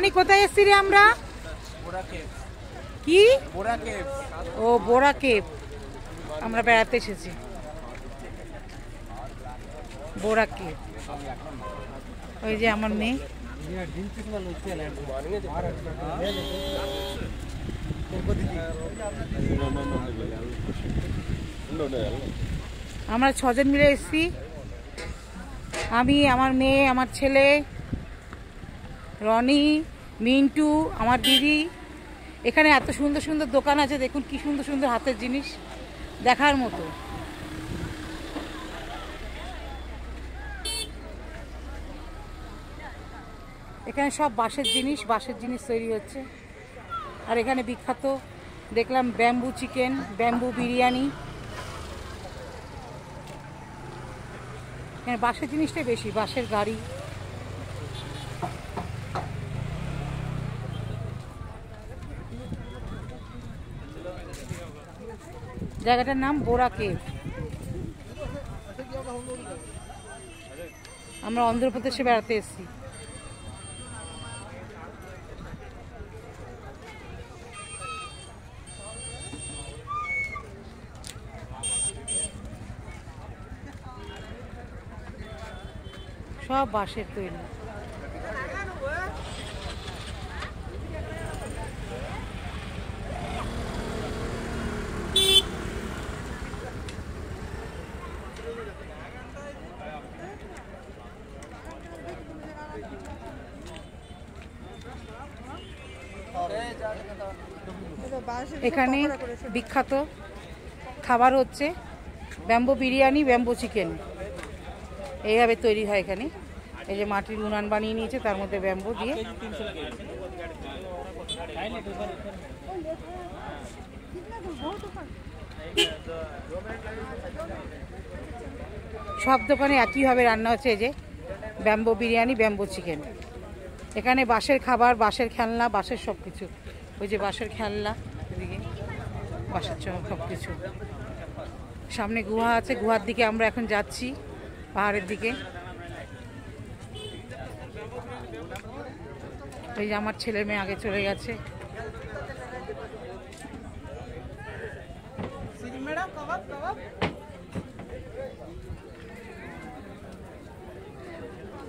রানী কোথায় এসছি রে আমরা? কি? ও বোরা কেভ আমরা বেড়াতে এসেছি। বোরা কেভ। ওই যে আমার মেয়ে। আমরা 6 জন মিলে এসেছি, আমি, আমার মেয়ে, আমার ছেলে রনি, মিন্টু, আমার দিদি। এখানে এত সুন্দর সুন্দর দোকান আছে, দেখুন কি সুন্দর সুন্দর হাতের জিনিস, দেখার মতো। এখানে সব বাঁশের জিনিস তৈরি হচ্ছে। আর এখানে বিখ্যাত দেখলাম ব্যাম্বু চিকেন, ব্যাম্বু বিরিয়ানি। এখানে বাঁশের জিনিসটাই বেশি, বাঁশের গাড়ি। জায়গাটার নাম বোরা কেভ। আমরা অন্ধ্রপ্রদেশে বেড়াতে এসেছি। সব বাঁশের তৈরি। এখানে বিখ্যাত খাবার হচ্ছে ব্যাম্বু বিরিয়ানি, ব্যাম্বু চিকেন। এইভাবে তৈরি হয় এখানে। এই যে মাটির উনান বানিয়ে নিয়েছে, তার মধ্যে ব্যাম্বু দিয়ে। সব দোকানে একইভাবে রান্না হচ্ছে। এই যে ব্যাম্বু বিরিয়ানি, ব্যাম্বু চিকেন। এখানে বাঁশের খাবার, বাঁশের খেলনা, বাঁশের সব কিছু। ওই যে বাঁশের খেলনা, এদিকে বাঁশের সব কিছু। সামনে গুহা আছে, গুহার দিকে আমরা এখন যাচ্ছি, পাহাড়ের দিকে। এই যে আমার ছেলে মেয়ে আগে চলে গেছে।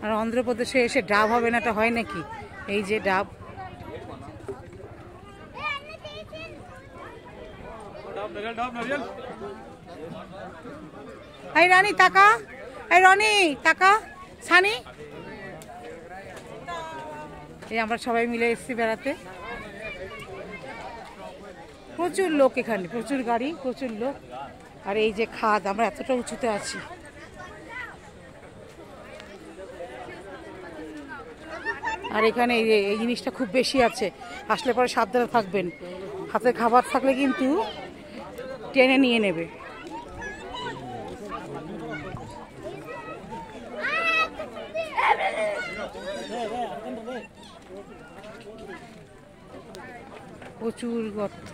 আর অন্ধ্রপ্রদেশে এসে ডাব হবে না, এটা হয় নাকি? এই যে ডাব। এই রানী তাকা, এই রনি তাকা, সানি। এই আমরা সবাই মিলে এসেছি বেড়াতে। প্রচুর লোক এখানে, প্রচুর গাড়ি, প্রচুর লোক। আর এই যে খাদ, আমরা এতটা উঁচুতে আছি। আর এখানে এই জিনিসটা খুব বেশি আছে, আসলে পরে সাবধানে থাকবেন। হাতে খাবার থাকলে কিন্তু টেনে নিয়ে নেবে। প্রচুর গর্ত।